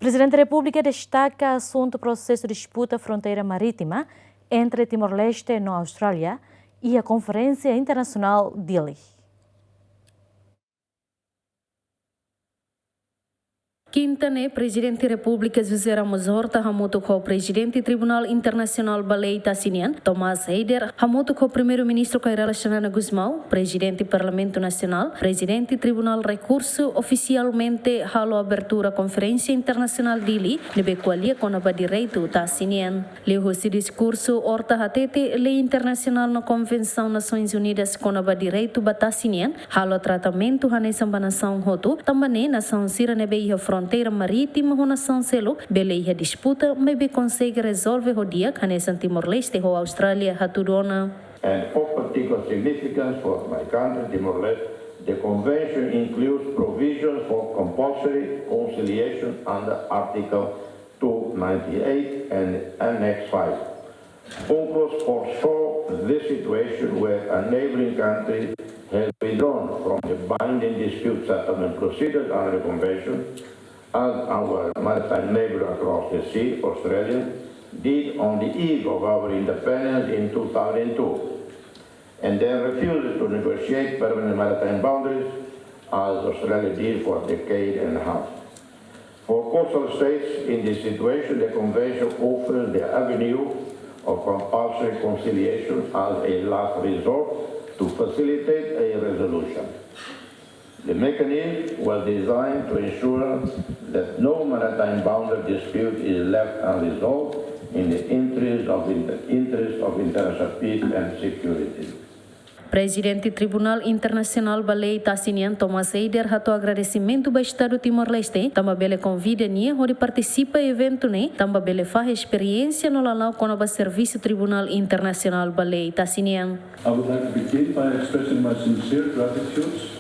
Prezidente Repu destaca asunto prosesu disputa Fronteira Maritima entre Timor-Leste e Austrália e a Konferensia Internasional Dili. Quinta-ne, Presidente República José Ramos Horta hamutu com o Presidente Tribunal Internacional Balei Tassinian, Tomás Heider, hamutu com o Primeiro-Ministro Kairala Xanana Guzmão, Presidente Parlamento Nacional, Presidente Tribunal Recurso, oficialmente halo abertura Konferensia Internasional Dili, nebequalia com a direito Tassinian. Leu esse discurso Horta hatete lei internacional na Convenção Nações Unidas com a direito Batassinian, halo tratamento hanesamba nação hotu, também nação sira nebeia Fronteira Maritima ho nação selo, beleia disputa, mas be consegue resolver o dia canesan Timor-Leste ou Austrália hatudona. And of particular significance for my country, Timor-Leste, the convention includes provisions for compulsory conciliation under Article 298 and Annex 5. UNCLOS foresaw this situation where a neighboring country has withdrawn from the binding dispute settlement procedures under the convention, as our maritime neighbor across the sea, Australia, did on the eve of our independence in 2002, and then refused to negotiate permanent maritime boundaries, as Australia did for a decade and a half. For coastal states in this situation, the Convention offers the avenue of compulsory conciliation as a last resort to facilitate a resolution. The mechanism was designed to ensure that no maritime boundary dispute is left unresolved in the interest of international peace and security. Presidente Tribunal Internacional Balei Tassinian Tomás Heider hato agradecimento ao Estado Timor-Leste, também convida nie onde participa evento ne, também faz experiência no lalau com o Serviço Tribunal Internacional Balei Tassinian. I would like to begin by expressing my sincere gratitude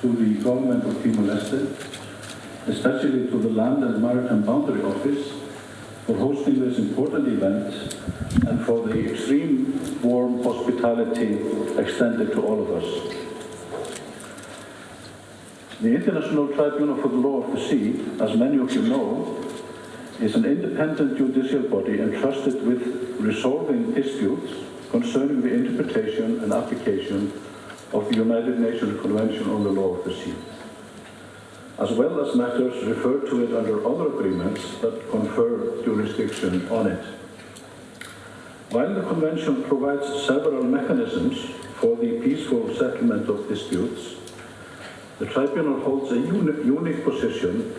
to the government of Timor-Leste, especially to the Land and Maritime Boundary Office, for hosting this important event and for the extreme warm hospitality extended to all of us. The International Tribunal for the Law of the Sea, as many of you know, is an independent judicial body entrusted with resolving disputes concerning the interpretation and application of the United Nations Convention on the Law of the Sea, as well as matters referred to it under other agreements that confer jurisdiction on it. While the Convention provides several mechanisms for the peaceful settlement of disputes, the Tribunal holds a unique position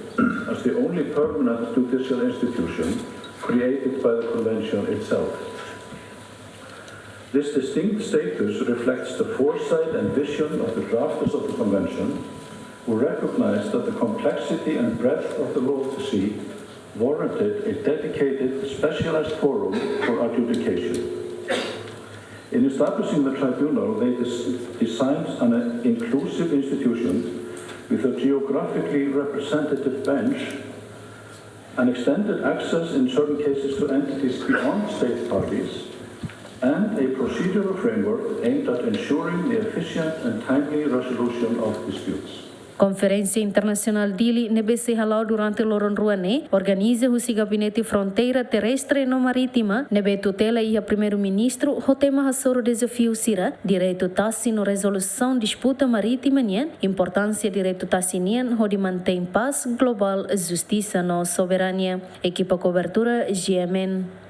as the only permanent judicial institution created by the Convention itself. This distinct status reflects the foresight and vision of the drafters of the Convention, who recognized that the complexity and breadth of the law of the sea warranted a dedicated, specialized forum for adjudication. In establishing the tribunal, they designed an inclusive institution with a geographically representative bench and extended access in certain cases to entities beyond state parties, and a procedural framework aimed at ensuring the efficient and timely resolution of disputes. Konferensia Internasional Dili nebe se halau durante loron ruane, organiza o gabinete Fronteira Terrestre no Maritima, nebe tutela e a primeiro-ministro, o tema hasoro desafio sira, direito tassi no resolução disputa marítima nien, importância direito tassi nien, ho de mantém paz global, justiça no soberania. Equipa cobertura GMN.